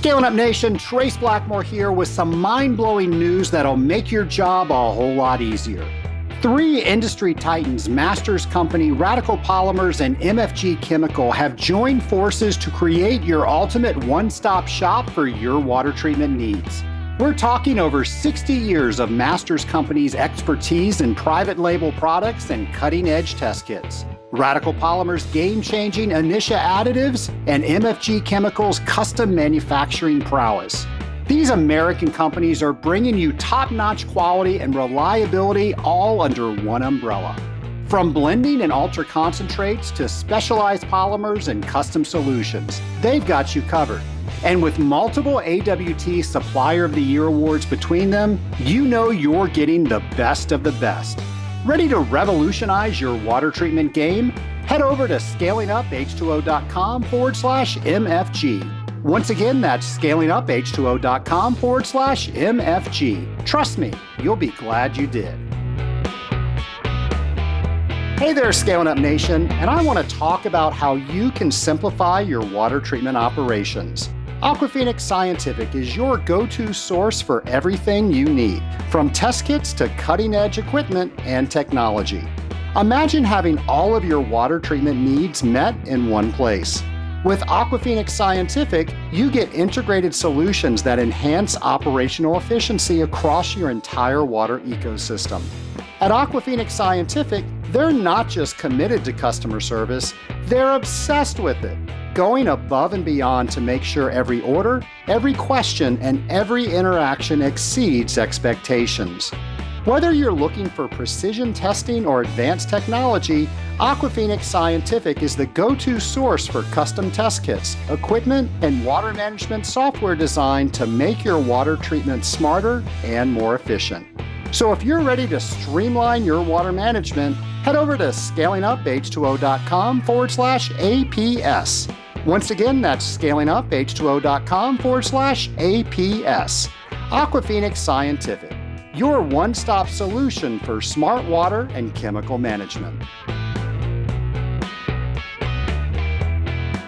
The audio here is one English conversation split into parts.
Scaling Up Nation, Trace Blackmore here with some mind-blowing news that'll make your job a whole lot easier. 3 industry titans, Masters Company, Radical Polymers, and MFG Chemical have joined forces to create your ultimate one-stop shop for your water treatment needs. We're talking over 60 years of Masters Company's expertise in private label products and cutting-edge test kits. Radical Polymers' game-changing Initia additives, and MFG Chemical's custom manufacturing prowess. These American companies are bringing you top-notch quality and reliability all under one umbrella. From blending and ultra concentrates to specialized polymers and custom solutions, they've got you covered. And with multiple AWT Supplier of the Year awards between them, you know you're getting the best of the best. Ready to revolutionize your water treatment game? Head over to scalinguph2o.com/MFG. Once again, that's scalinguph2o.com/MFG. Trust me, you'll be glad you did. Hey there, Scaling Up Nation, and I want to talk about how you can simplify your water treatment operations. Aquaphoenix Scientific is your go-to source for everything you need, from test kits to cutting-edge equipment and technology. Imagine having all of your water treatment needs met in one place. With Aquaphoenix Scientific, you get integrated solutions that enhance operational efficiency across your entire water ecosystem. At Aquaphoenix Scientific, they're not just committed to customer service, they're obsessed with it, going above and beyond to make sure every order, every question, and every interaction exceeds expectations. Whether you're looking for precision testing or advanced technology, Aquaphoenix Scientific is the go-to source for custom test kits, equipment, and water management software designed to make your water treatment smarter and more efficient. So if you're ready to streamline your water management, head over to scalinguph2o.com/APS. Once again, that's scalinguph2o.com/APS. Aquaphoenix Scientific, your one-stop solution for smart water and chemical management.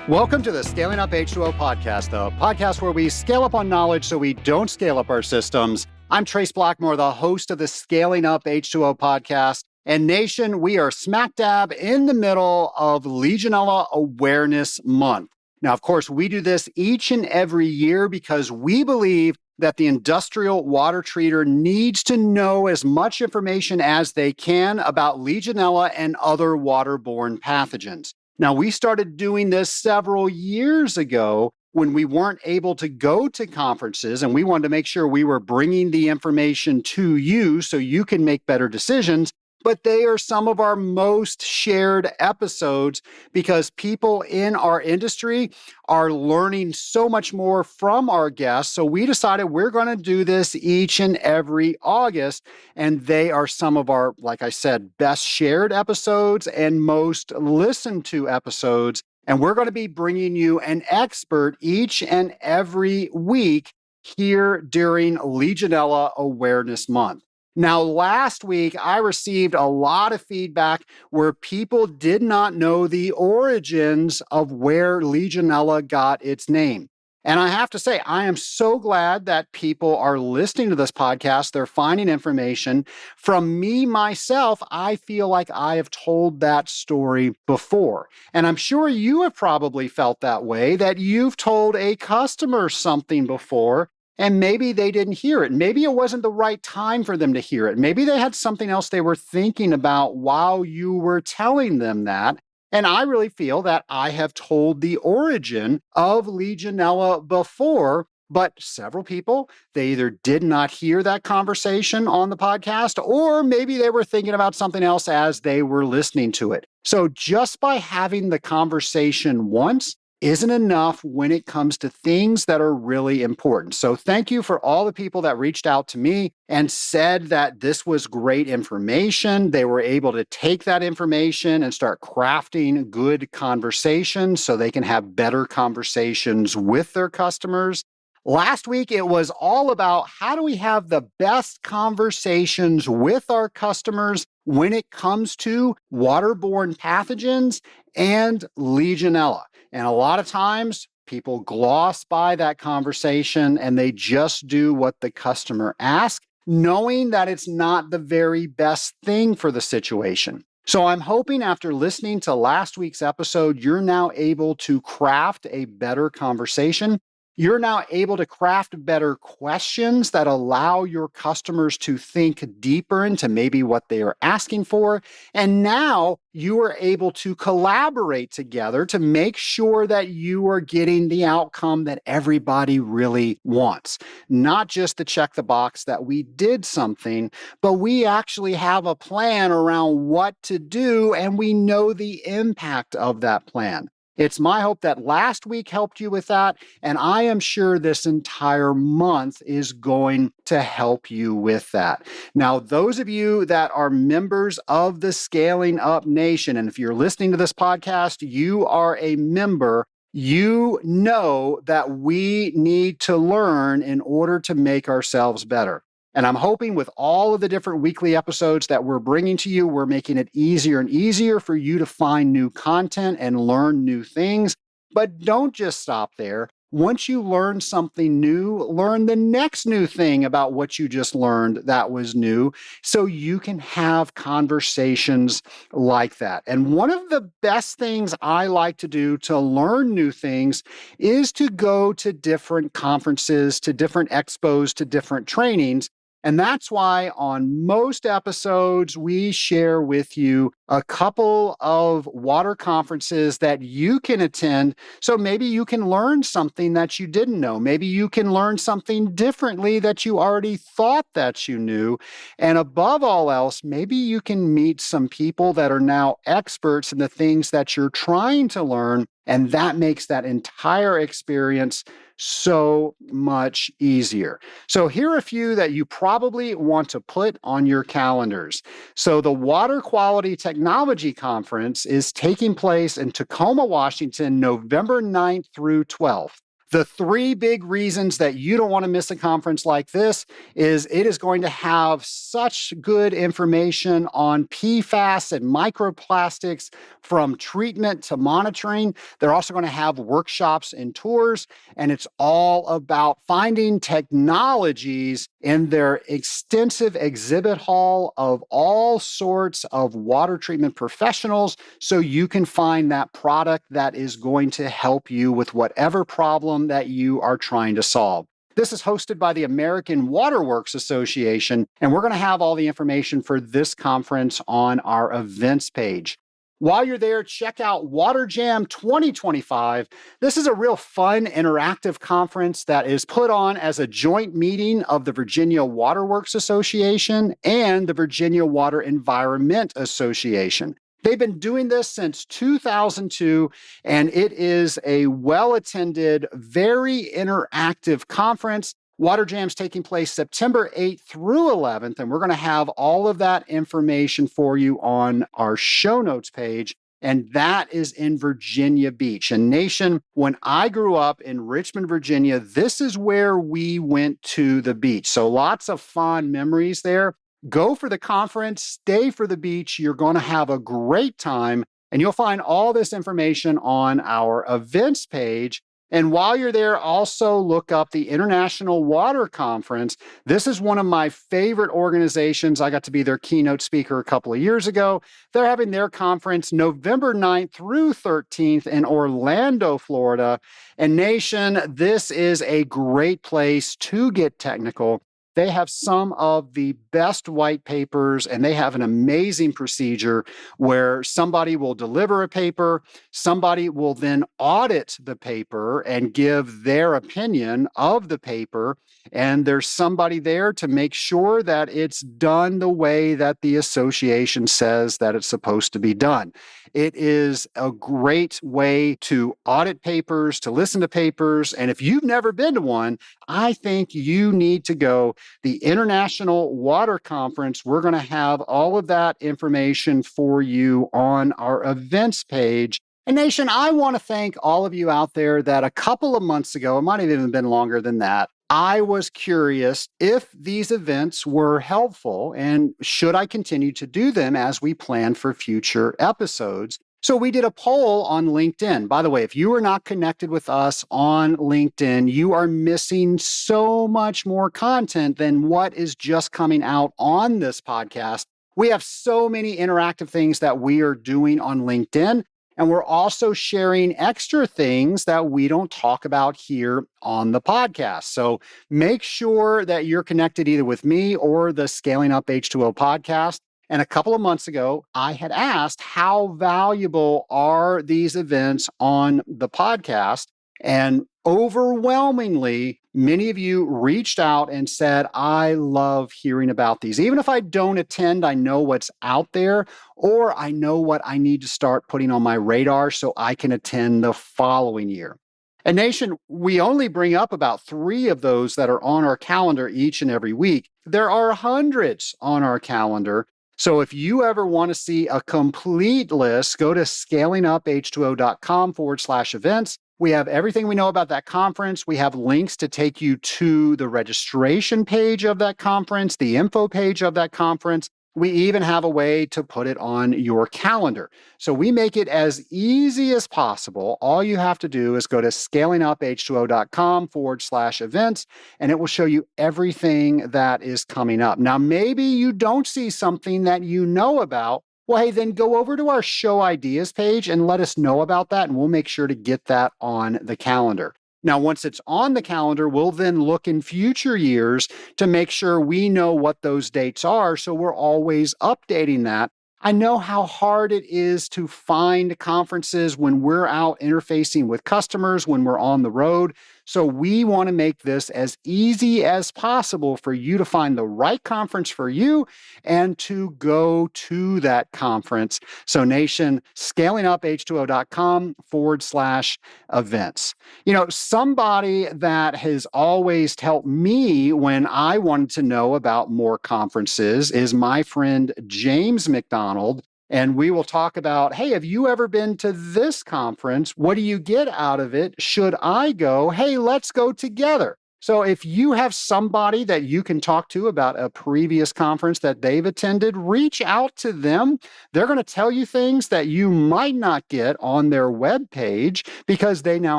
Welcome to the Scaling Up H2O podcast, the podcast where we scale up on knowledge so we don't scale up our systems. I'm Trace Blackmore, the host of the Scaling Up H2O podcast. And Nation, we are smack dab in the middle of Legionella Awareness Month. Now, of course, we do this each and every year because we believe that the industrial water treater needs to know as much information as they can about Legionella and other waterborne pathogens. Now, we started doing this several years ago when we weren't able to go to conferences, and we wanted to make sure we were bringing the information to you so you can make better decisions. But they are some of our most shared episodes because people in our industry are learning so much more from our guests. So we decided we're going to do this each and every August. And they are some of our, like I said, best shared episodes and most listened to episodes. And we're going to be bringing you an expert each and every week here during Legionella Awareness Month. Now, last week, I received a lot of feedback where people did not know the origins of where Legionella got its name. And I have to say, I am so glad that people are listening to this podcast. They're finding information. From me, myself, I feel like I have told that story before. And I'm sure you have probably felt that way, that you've told a customer something before, and maybe they didn't hear it. Maybe it wasn't the right time for them to hear it. Maybe they had something else they were thinking about while you were telling them that. And I really feel that I have told the origin of Legionella before, but several people, they either did not hear that conversation on the podcast, or maybe they were thinking about something else as they were listening to it. So just by having the conversation once isn't enough when it comes to things that are really important. So thank you for all the people that reached out to me and said that this was great information. They were able to take that information and start crafting good conversations so they can have better conversations with their customers. Last week, it was all about how do we have the best conversations with our customers when it comes to waterborne pathogens and Legionella. And a lot of times, People gloss by that conversation and they just do what the customer asks, knowing that it's not the very best thing for the situation. So I'm hoping after listening to last week's episode, you're now able to craft a better conversation. You're now able to craft better questions that allow your customers to think deeper into maybe what they are asking for. And now you are able to collaborate together to make sure that you are getting the outcome that everybody really wants. Not just to check the box that we did something, but we actually have a plan around what to do and we know the impact of that plan. It's my hope that last week helped you with that, and I am sure this entire month is going to help you with that. Now, those of you that are members of the Scaling Up Nation, and if you're listening to this podcast, you are a member, you know that we need to learn in order to make ourselves better. And I'm hoping with all of the different weekly episodes that we're bringing to you, we're making it easier and easier for you to find new content and learn new things. But don't just stop there. Once you learn something new, learn the next new thing about what you just learned that was new, so you can have conversations like that. And one of the best things I like to do to learn new things is to go to different conferences, to different expos, to different trainings. And that's why on most episodes, we share with you a couple of water conferences that you can attend. So maybe you can learn something that you didn't know. Maybe you can learn something differently that you already thought that you knew. And above all else, maybe you can meet some people that are now experts in the things that you're trying to learn. And that makes that entire experience so much easier. So here are a few that you probably want to put on your calendars. So the Water Quality Technology Conference is taking place in Tacoma, Washington, November 9th through 12th. The three big reasons that you don't want to miss a conference like this is it is going to have such good information on PFAS and microplastics from treatment to monitoring. They're also going to have workshops and tours, and it's all about finding technologies in their extensive exhibit hall of all sorts of water treatment professionals so you can find that product that is going to help you with whatever problem that you are trying to solve. This is hosted by the American Waterworks Association, and we're going to have all the information for this conference on our events page. While you're there, check out Water Jam 2025. This is a real fun, interactive conference that is put on as a joint meeting of the Virginia Waterworks Association and the Virginia Water Environment Association. They've been doing this since 2002, and it is a well-attended, very interactive conference. Water Jam's taking place September 8th through 11th, and we're going to have all of that information for you on our show notes page. And that is in Virginia Beach. And Nation, when I grew up in Richmond, Virginia, this is where we went to the beach. So lots of fond memories there. Go for the conference, stay for the beach. You're going to have a great time. And you'll find all this information on our events page. And while you're there, also look up the International Water Conference. This is one of my favorite organizations. I got to be their keynote speaker a couple of years ago. They're having their conference November 9th through 13th in Orlando, Florida. And Nation, this is a great place to get technical. They have some of the best white papers, and they have an amazing procedure where somebody will deliver a paper, somebody will then audit the paper and give their opinion of the paper, and there's somebody there to make sure that it's done the way that the association says that it's supposed to be done. It is a great way to audit papers, to listen to papers, and if you've never been to one, I think you need to go. The International Water Conference, we're going to have all of that information for you on our events page. And Nation, I want to thank all of you out there that a couple of months ago, it might have even been longer than that, I was curious if these events were helpful and should I continue to do them as we plan for future episodes. So we did a poll on LinkedIn. By the way, if you are not connected with us on LinkedIn, you are missing so much more content than what is just coming out on this podcast. We have so many interactive things that we are doing on LinkedIn, and we're also sharing extra things that we don't talk about here on the podcast. So make sure that you're connected either with me or the Scaling Up H2O podcast. And a couple of months ago, I had asked, how valuable are these events on the podcast? And overwhelmingly, many of you reached out and said, I love hearing about these. Even if I don't attend, I know what's out there, or I know what I need to start putting on my radar so I can attend the following year. And Nation, we only bring up about 3 of those that are on our calendar each and every week. There are hundreds on our calendar. So if you ever want to see a complete list, go to scalinguph2o.com/events. We have everything we know about that conference. We have links to take you to the registration page of that conference, the info page of that conference. We even have a way to put it on your calendar. So we make it as easy as possible. All you have to do is go to scalinguph2o.com/events, and it will show you everything that is coming up. Now, maybe you don't see something that you know about. Well, hey, then go over to our show ideas page and let us know about that, and we'll make sure to get that on the calendar. Now, once it's on the calendar, we'll then look in future years to make sure we know what those dates are, so we're always updating that. I know how hard it is to find conferences when we're out interfacing with customers, when we're on the road. So we want to make this as easy as possible for you to find the right conference for you and to go to that conference. So Nation, scalinguph2o.com/events. You know, somebody that has always helped me when I wanted to know about more conferences is my friend James McDonald. And we will talk about, hey, have you ever been to this conference? What do you get out of it? Should I go? Hey, let's go together. So if you have somebody that you can talk to about a previous conference that they've attended, reach out to them. They're going to tell you things that you might not get on their webpage because they now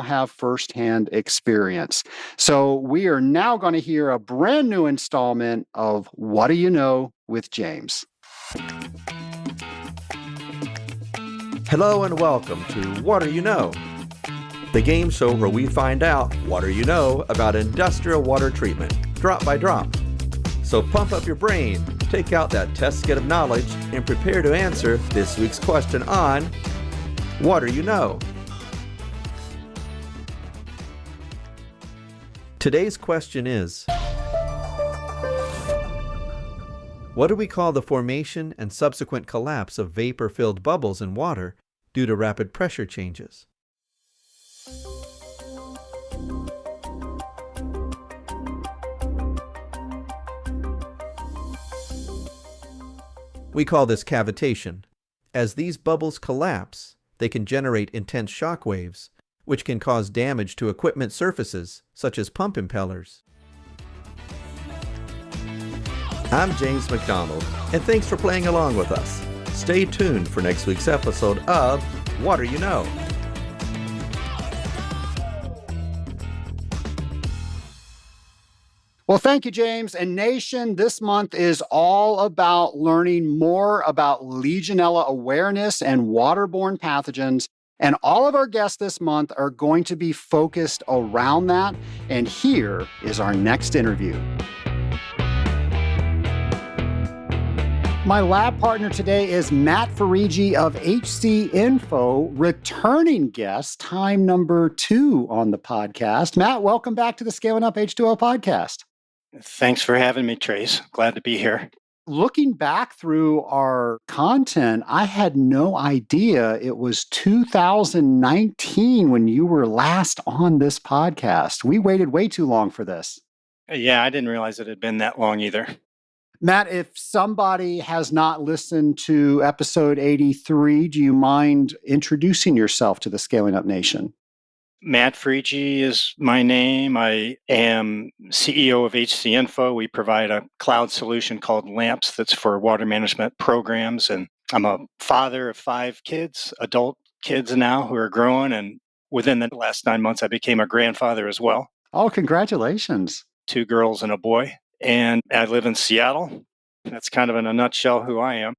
have firsthand experience. So we are now going to hear a brand new installment of What Do You Know with James. Hello and welcome to What Do You Know? The game show where we find out what do you know about industrial water treatment, drop by drop. So pump up your brain, take out that test kit of knowledge, and prepare to answer this week's question on What Do You Know? Today's question is, what do we call the formation and subsequent collapse of vapor-filled bubbles in water due to rapid pressure changes? We call this cavitation. As these bubbles collapse, they can generate intense shock waves, which can cause damage to equipment surfaces, such as pump impellers. I'm James McDonald, and thanks for playing along with us. Stay tuned for next week's episode of What Do You Know? Well, thank you, James. And Nation, this month is all about learning more about Legionella awareness and waterborne pathogens. And all of our guests this month are going to be focused around that. And here is our next interview. My lab partner today is Matt Freije of HC Info, returning guest, time number 2 on the podcast. Matt, welcome back to the Scaling Up H2O podcast. Thanks for having me, Trace. Glad to be here. Looking back through our content, I had no idea it was 2019 when you were last on this podcast. We waited way too long for this. Yeah, I didn't realize it had been that long either. Matt, if somebody has not listened to episode 83, do you mind introducing yourself to the Scaling Up Nation? Matt Freije is my name. I am CEO of HC Info. We provide a cloud solution called LAMPS that's for water management programs. And I'm a father of 5 kids, adult kids now who are growing. And within the last 9 months, I became a grandfather as well. Oh, congratulations. 2 girls and a boy. And I live in Seattle. That's kind of in a nutshell who I am.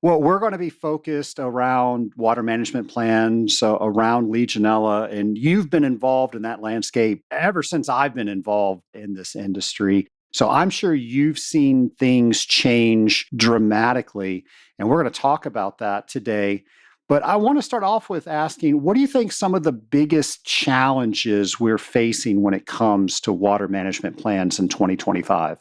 Well, we're going to be focused around water management plans, so around Legionella, and you've been involved in that landscape ever since I've been involved in this industry. So I'm sure you've seen things change dramatically, and we're going to talk about that today. But I want to start off with asking, what do you think some of the biggest challenges we're facing when it comes to water management plans in 2025?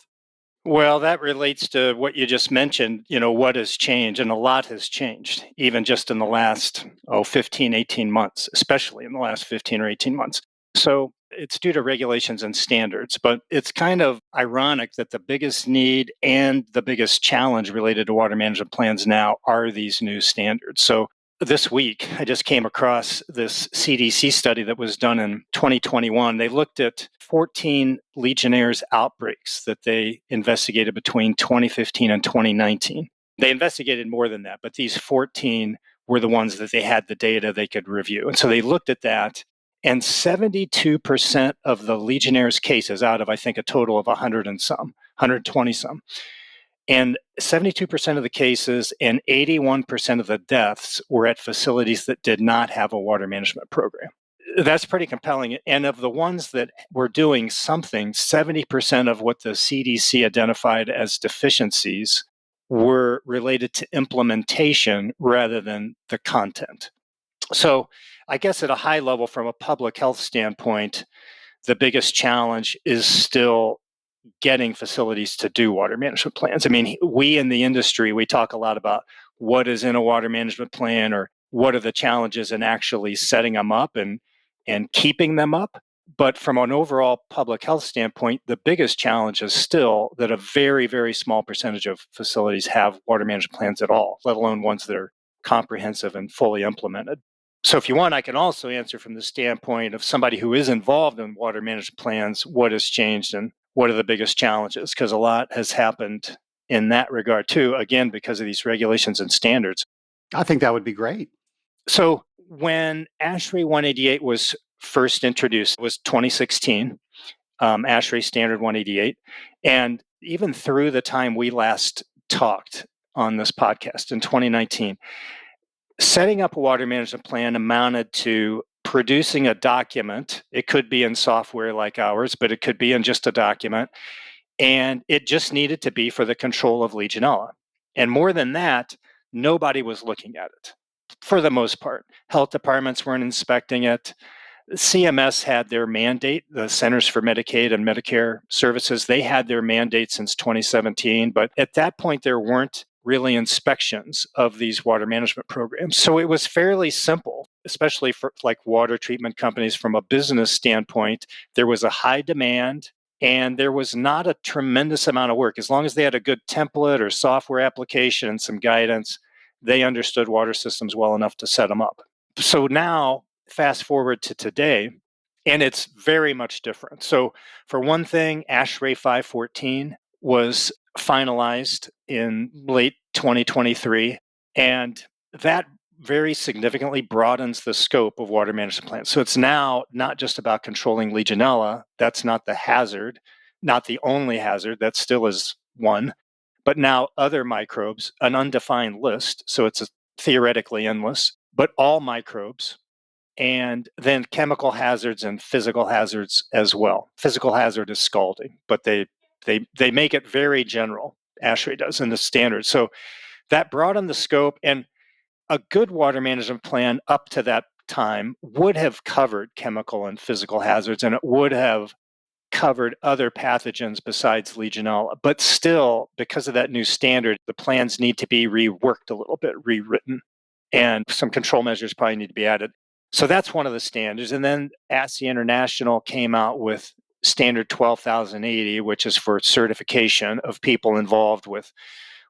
Well, that relates to what you just mentioned, what has changed, and a lot has changed, even just in the last, 15, 18 months, especially in the last 15 or 18 months. So it's due to regulations and standards, but it's kind of ironic that the biggest need and the biggest challenge related to water management plans now are these new standards. So this week, I just came across this CDC study that was done in 2021. They looked at 14 Legionnaires outbreaks that they investigated between 2015 and 2019. They investigated more than that, but these 14 were the ones that they had the data they could review. And so they looked at that, and 72% of the Legionnaires' cases out of, I think, a total of 100 and some, 120 some, and 72% of the cases and 81% of the deaths were at facilities that did not have a water management program. That's pretty compelling. And of the ones that were doing something, 70% of what the CDC identified as deficiencies were related to implementation rather than the content. So I guess at a high level, from a public health standpoint, the biggest challenge is still getting facilities to do water management plans. I mean, we in the industry, we talk a lot about what is in a water management plan or what are the challenges in actually setting them up and keeping them up. But from an overall public health standpoint, the biggest challenge is still that a very, very small percentage of facilities have water management plans at all, let alone ones that are comprehensive and fully implemented. So if you want, I can also answer from the standpoint of somebody who is involved in water management plans, what has changed and what are the biggest challenges? Because a lot has happened in that regard too, again, because of these regulations and standards. I think that would be great. So when ASHRAE 188 was first introduced, it was 2016, ASHRAE Standard 188. And even through the time we last talked on this podcast in 2019, setting up a water management plan amounted to producing a document. It could be in software like ours, but it could be in just a document. And it just needed to be for the control of Legionella. And more than that, nobody was looking at it for the most part. Health departments weren't inspecting it. CMS had their mandate, the Centers for Medicaid and Medicare Services, they had their mandate since 2017. But at that point, there weren't really inspections of these water management programs. So it was fairly simple, especially for like water treatment companies from a business standpoint. There was a high demand and there was not a tremendous amount of work. As long as they had a good template or software application and some guidance, they understood water systems well enough to set them up. So now, fast forward to today, and it's very much different. So for one thing, ASHRAE 514 was finalized in late 2023, and that very significantly broadens the scope of water management plans. So it's now not just about controlling Legionella. That's not the hazard, not the only hazard. That still is one. But now other microbes, an undefined list. So it's theoretically endless, but all microbes. And then chemical hazards and physical hazards as well. Physical hazard is scalding, but they make it very general. ASHRAE does in the standards. So that broadened the scope, and a good water management plan up to that time would have covered chemical and physical hazards, and it would have covered other pathogens besides Legionella. But still, because of that new standard, the plans need to be reworked a little bit, rewritten, and some control measures probably need to be added. So that's one of the standards. And then ASSE International came out with standard 12,080, which is for certification of people involved with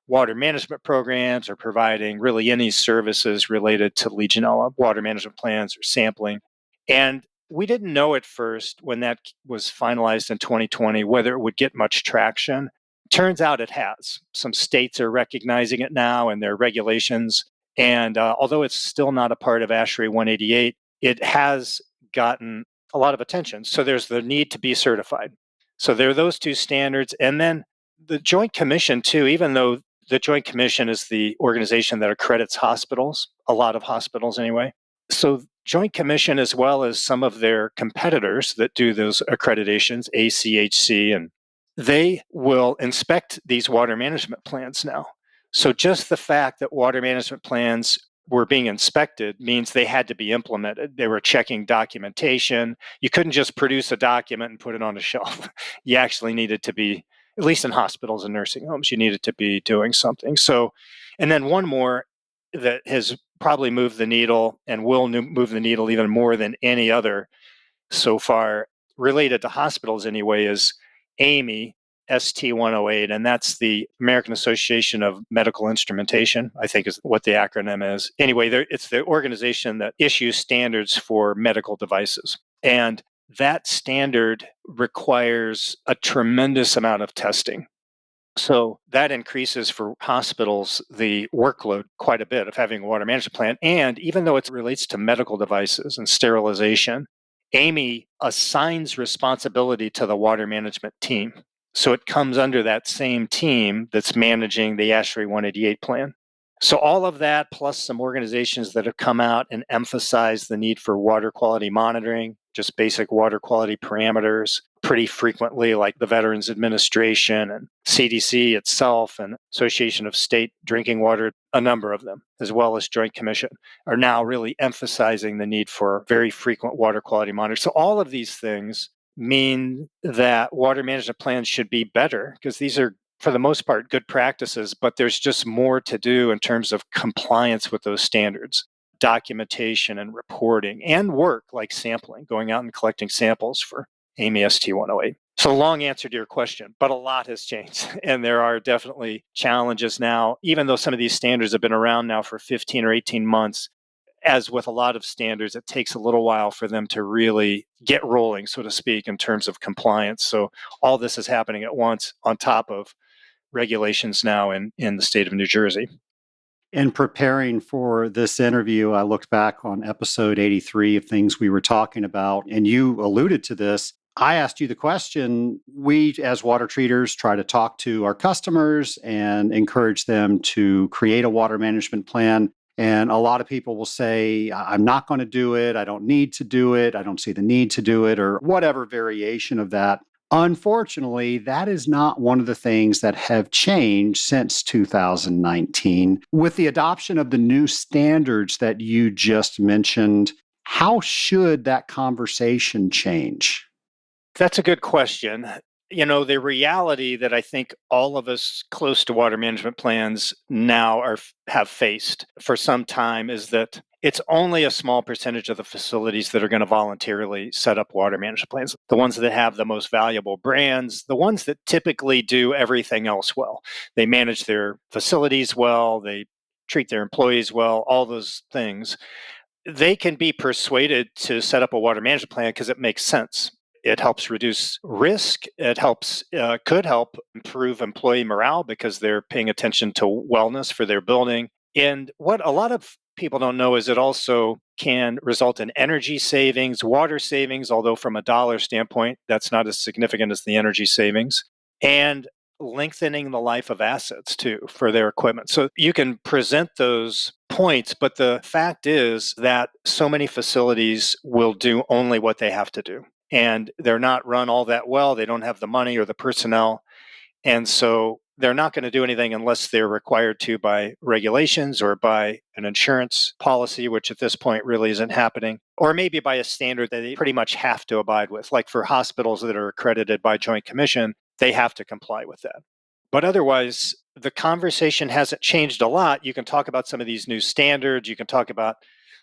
water management programs or providing really any services related to Legionella, water management plans or sampling. And we didn't know at first when that was finalized in 2020 whether it would get much traction. Turns out it has. Some states are recognizing it now in their regulations. And although it's still not a part of ASHRAE 188, it has gotten a lot of attention. So there's the need to be certified. So there are those two standards. And then the Joint Commission, too, even though the Joint Commission is the organization that accredits hospitals, a lot of hospitals anyway. So Joint Commission, as well as some of their competitors that do those accreditations, ACHC, and they will inspect these water management plans now. So just the fact that water management plans were being inspected means they had to be implemented. They were checking documentation. You couldn't just produce a document and put it on a shelf. You actually needed to be, at least in hospitals and nursing homes, you needed to be doing something. So, and then one more that has probably moved the needle and will move the needle even more than any other so far, related to hospitals anyway, is AMI ST 108, and that's the American Association of Medical Instrumentation, I think is what the acronym is. Anyway, it's the organization that issues standards for medical devices. And that standard requires a tremendous amount of testing. So that increases for hospitals the workload quite a bit of having a water management plan. And even though it relates to medical devices and sterilization, AMI assigns responsibility to the water management team. So it comes under that same team that's managing the ASHRAE 188 plan. So all of that, plus some organizations that have come out and emphasized the need for water quality monitoring, just basic water quality parameters, pretty frequently, like the Veterans Administration and CDC itself and Association of State Drinking Water, a number of them, as well as Joint Commission, are now really emphasizing the need for very frequent water quality monitoring. So all of these things mean that water management plans should be better, because these are, for the most part, good practices, but there's just more to do in terms of compliance with those standards, documentation and reporting, and work like sampling, going out and collecting samples for AMI ST 108. So long answer to your question, but a lot has changed. And there are definitely challenges now, even though some of these standards have been around now for 15 or 18 months. As with a lot of standards, it takes a little while for them to really get rolling, so to speak, in terms of compliance. So all this is happening at once on top of regulations now in the state of New Jersey. In preparing for this interview, I looked back on episode 83 of things we were talking about, and you alluded to this. I asked you the question. We, as water treaters, try to talk to our customers and encourage them to create a water management plan. And a lot of people will say, I'm not going to do it. I don't need to do it. I don't see the need to do it, or whatever variation of that. Unfortunately, that is not one of the things that have changed since 2019. With the adoption of the new standards that you just mentioned, how should that conversation change? That's a good question. You know, the reality that I think all of us close to water management plans now have faced for some time is that it's only a small percentage of the facilities that are going to voluntarily set up water management plans. The ones that have the most valuable brands, the ones that typically do everything else well. They manage their facilities well, they treat their employees well, all those things. They can be persuaded to set up a water management plan because it makes sense. It helps reduce risk. It could help improve employee morale because they're paying attention to wellness for their building. And what a lot of people don't know is it also can result in energy savings, water savings, although from a dollar standpoint, that's not as significant as the energy savings, and lengthening the life of assets too for their equipment. So you can present those points, but the fact is that so many facilities will do only what they have to do. And they're not run all that well. They don't have the money or the personnel. And so they're not going to do anything unless they're required to by regulations or by an insurance policy, which at this point really isn't happening, or maybe by a standard that they pretty much have to abide with. Like for hospitals that are accredited by Joint Commission, they have to comply with that. But otherwise, the conversation hasn't changed a lot. You can talk about some of these new standards. You can talk about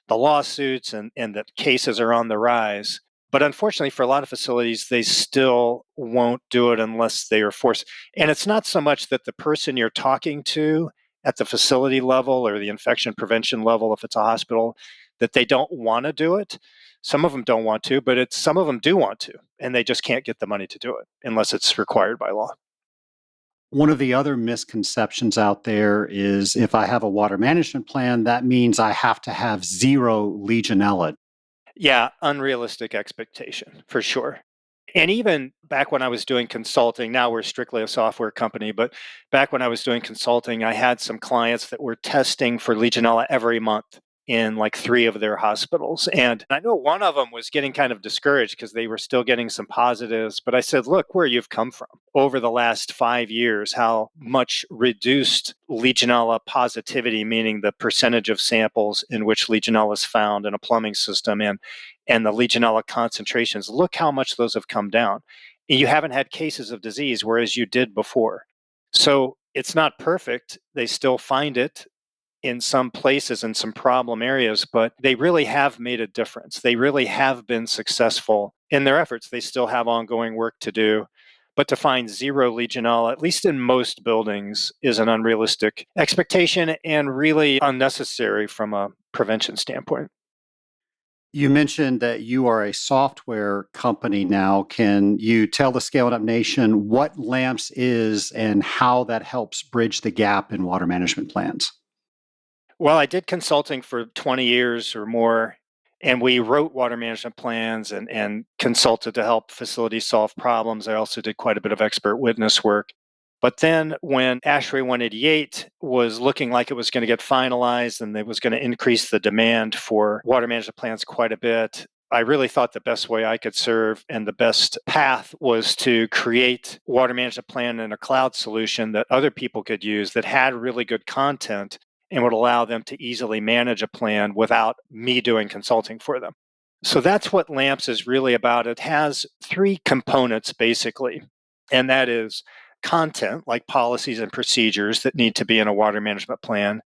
the lawsuits and that cases are on the rise. But unfortunately, for a lot of facilities, they still won't do it unless they are forced. And it's not so much that the person you're talking to at the facility level or the infection prevention level, if it's a hospital, that they don't want to do it. Some of them don't want to, but some of them do want to, and they just can't get the money to do it unless it's required by law. One of the other misconceptions out there is if I have a water management plan, that means I have to have zero Legionella. Yeah, unrealistic expectation for sure. And even back when I was doing consulting, now we're strictly a software company, but back when I was doing consulting, I had some clients that were testing for Legionella every month in like 3 of their hospitals. And I know one of them was getting kind of discouraged because they were still getting some positives. But I said, look where you've come from over the last 5 years, how much reduced Legionella positivity, meaning the percentage of samples in which Legionella is found in a plumbing system, and the Legionella concentrations, look how much those have come down. You haven't had cases of disease, whereas you did before. So it's not perfect. They still find it in some places in some problem areas, but they really have made a difference. They really have been successful in their efforts. They still have ongoing work to do. But to find zero Legionella, at least in most buildings, is an unrealistic expectation and really unnecessary from a prevention standpoint. You mentioned that you are a software company now. Can you tell the Scaling Up Nation what LAMPS is and how that helps bridge the gap in water management plans? Well, I did consulting for 20 years or more, and we wrote water management plans and consulted to help facilities solve problems. I also did quite a bit of expert witness work. But then when ASHRAE 188 was looking like it was going to get finalized and it was going to increase the demand for water management plans quite a bit, I really thought the best way I could serve and the best path was to create water management plan in a cloud solution that other people could use that had really good content and would allow them to easily manage a plan without me doing consulting for them. So that's what LAMPS is really about. It has 3 components basically, and that is content like policies and procedures that need to be in a water management plan.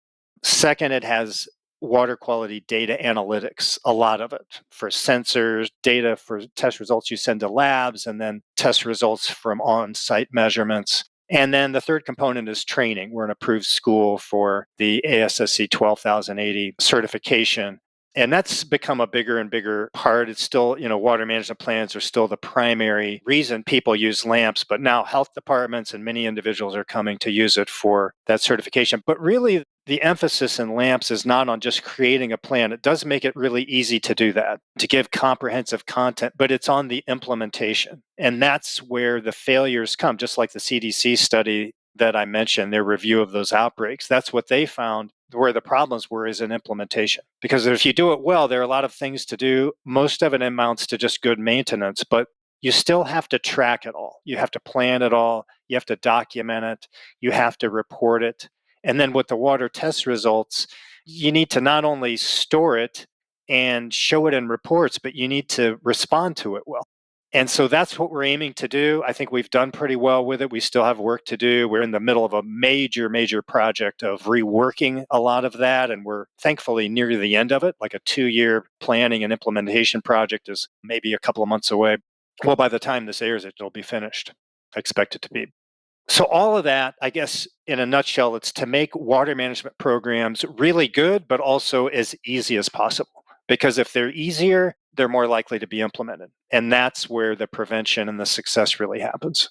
Second, it has water quality data analytics, a lot of it for sensors, data for test results you send to labs, and then test results from on site measurements. And then the third component is training. We're an approved school for the ASSE 12080 certification. And that's become a bigger and bigger part. It's still, water management plans are still the primary reason people use LAMPS, but now health departments and many individuals are coming to use it for that certification. But really, the emphasis in LAMPS is not on just creating a plan. It does make it really easy to do that, to give comprehensive content, but it's on the implementation. And that's where the failures come, just like the CDC study that I mentioned, their review of those outbreaks. That's what they found where the problems were is in implementation. Because if you do it well, there are a lot of things to do. Most of it amounts to just good maintenance, but you still have to track it all. You have to plan it all. You have to document it. You have to report it. And then with the water test results, you need to not only store it and show it in reports, but you need to respond to it well. And so that's what we're aiming to do. I think we've done pretty well with it. We still have work to do. We're in the middle of a major, major project of reworking a lot of that. And we're thankfully near the end of it. Like a 2-year planning and implementation project is maybe a couple of months away. Well, by the time this airs, it'll be finished. I expect it to be. So all of that, I guess, in a nutshell, it's to make water management programs really good, but also as easy as possible. Because if they're easier, they're more likely to be implemented. And that's where the prevention and the success really happens.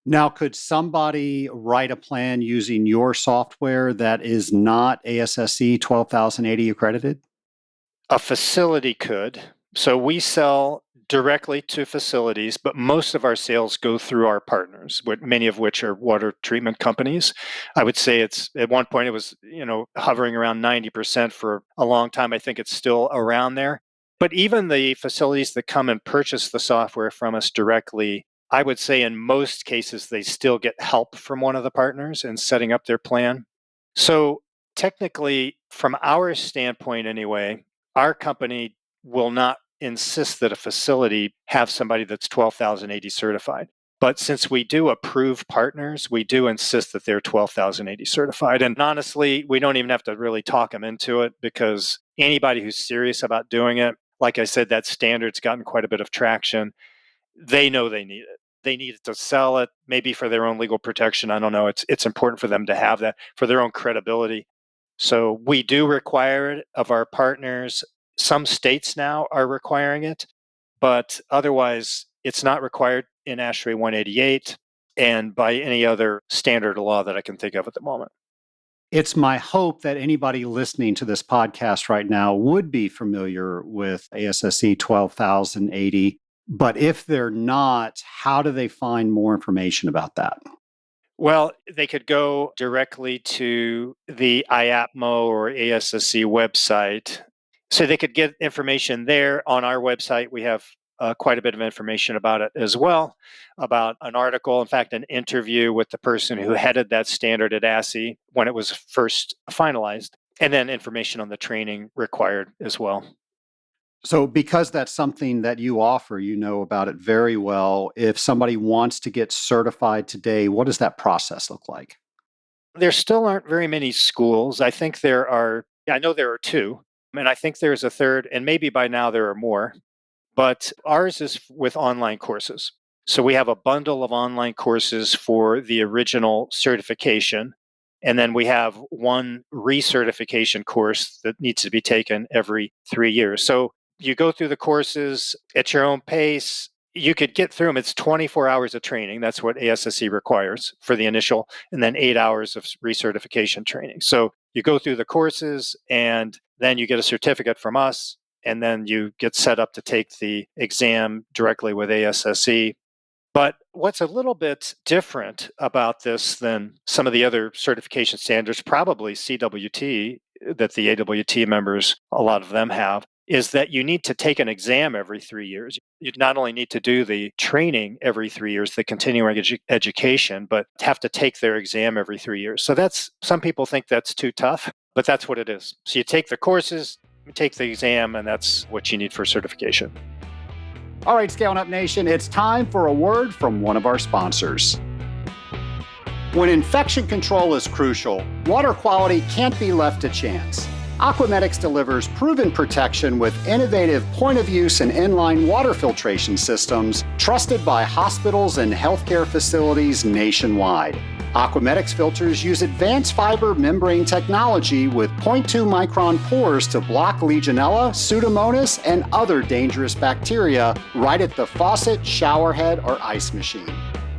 Now, could somebody write a plan using your software that is not ASSE 12080 accredited? A facility could. So we sell directly to facilities, but most of our sales go through our partners, many of which are water treatment companies. I would say it's at one point it was, hovering around 90% for a long time. I think it's still around there. But even the facilities that come and purchase the software from us directly, I would say in most cases they still get help from one of the partners in setting up their plan. So technically, from our standpoint anyway, our company will not insist that a facility have somebody that's 12080 certified. But since we do approve partners, we do insist that they're 12080 certified. And honestly, we don't even have to really talk them into it because anybody who's serious about doing it, like I said, that standard's gotten quite a bit of traction. They know they need it. They need to sell it, maybe for their own legal protection. I don't know. It's important for them to have that for their own credibility. So we do require it of our partners. Some states now are requiring it, but otherwise it's not required in ASHRAE 188. and by any other standard law that I can think of at the moment. It's my hope that anybody listening to this podcast right now would be familiar with ASSE 12080. But if they're not, how do they find more information about that? Well, they could go directly to the IAPMO or ASSE website. So they could get information there. On our website, we have quite a bit of information about it as well, about an article, in fact, an interview with the person who headed that standard at ASSE when it was first finalized, and then information on the training required as well. So, because that's something that you offer, you know about it very well. If somebody wants to get certified today, what does that process look like? There still aren't very many schools. I know there are two, and I think there's a third, and maybe by now there are more. But ours is with online courses. So we have a bundle of online courses for the original certification. And then we have one recertification course that needs to be taken every 3 years. So you go through the courses at your own pace. You could get through them. It's 24 hours of training. That's what ASSE requires for the initial, and then 8 hours of recertification training. So you go through the courses, and then you get a certificate from us, and then you get set up to take the exam directly with ASSE. But what's a little bit different about this than some of the other certification standards, probably CWT, that the AWT members, a lot of them have, is that you need to take an exam every 3 years. You not only need to do the training every 3 years, the continuing education, but have to take their exam every 3 years. So some people think that's too tough, but that's what it is. So you take the courses, you take the exam, and that's what you need for certification. All right, Scaling Up Nation, it's time for a word from one of our sponsors. When infection control is crucial, water quality can't be left to chance. Aquamedics delivers proven protection with innovative point-of-use and inline water filtration systems trusted by hospitals and healthcare facilities nationwide. Aquamedics filters use advanced fiber membrane technology with 0.2 micron pores to block Legionella, Pseudomonas, and other dangerous bacteria right at the faucet, shower head, or ice machine.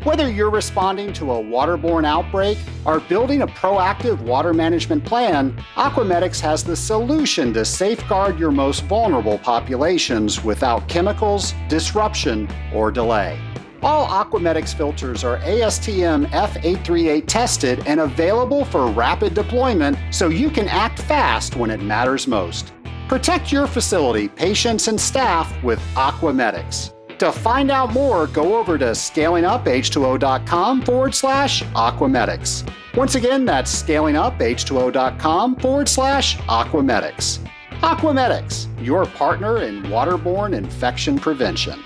Whether you're responding to a waterborne outbreak or building a proactive water management plan, Aquamedics has the solution to safeguard your most vulnerable populations without chemicals, disruption, or delay. All Aquamedics filters are ASTM F838 tested and available for rapid deployment so you can act fast when it matters most. Protect your facility, patients, and staff with Aquamedics. To find out more, go over to scalinguph2o.com/Aquamedics. Once again, that's scalinguph2o.com/Aquamedics. Aquamedics, your partner in waterborne infection prevention.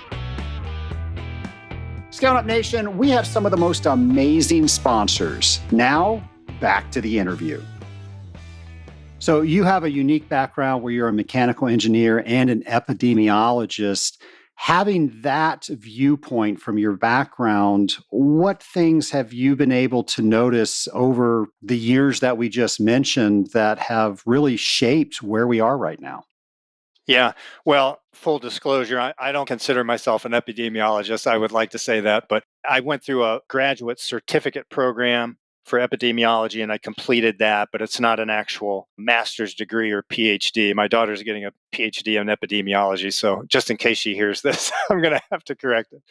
Scaling Up Nation, we have some of the most amazing sponsors. Now, back to the interview. So you have a unique background where you're a mechanical engineer and an epidemiologist. Having that viewpoint from your background, what things have you been able to notice over the years that we just mentioned that have really shaped where we are right now? Yeah, well, full disclosure, I don't consider myself an epidemiologist. I would like to say that, but I went through a graduate certificate program for epidemiology, and I completed that, but it's not an actual master's degree or PhD. My daughter's getting a PhD in epidemiology, so just in case she hears this, I'm going to have to correct it.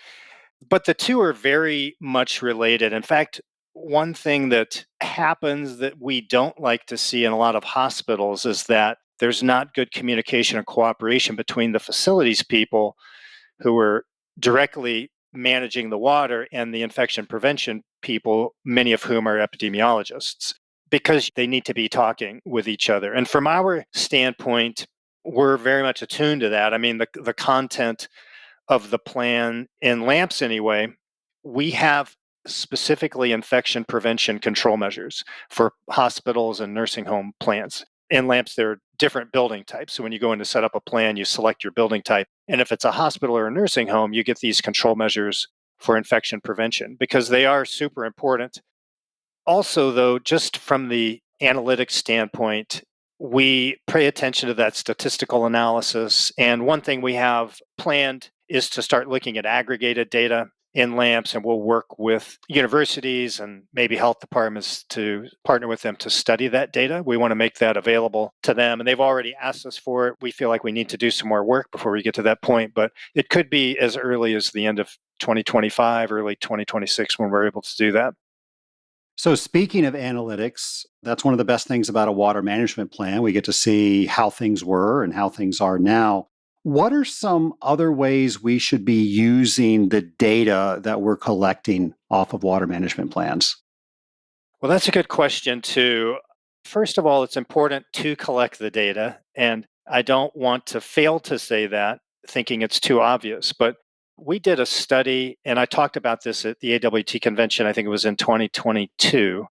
But the two are very much related. In fact, one thing that happens that we don't like to see in a lot of hospitals is that there's not good communication and cooperation between the facilities people who are directly managing the water and the infection prevention people, many of whom are epidemiologists, because they need to be talking with each other. And from our standpoint, we're very much attuned to that. I mean, the content of the plan in LAMPS anyway, we have specifically infection prevention control measures for hospitals and nursing home plans. In LAMPS, there are different building types. So when you go in to set up a plan, you select your building type. And if it's a hospital or a nursing home, you get these control measures for infection prevention because they are super important. Also, though, just from the analytics standpoint, we pay attention to that statistical analysis. And one thing we have planned is to start looking at aggregated data in lamps, and we'll work with universities and maybe health departments to partner with them to study that data. We want to make that available to them, and they've already asked us for it. We feel like we need to do some more work before we get to that point, but it could be as early as the end of 2025, early 2026 when we're able to do that. So, speaking of analytics, that's one of the best things about a water management plan. We get to see how things were and how things are now. What are some other ways we should be using the data that we're collecting off of water management plans? Well, that's a good question, too. First of all, it's important to collect the data. And I don't want to fail to say that, thinking it's too obvious. But we did a study, and I talked about this at the AWT convention, I think it was in 2022.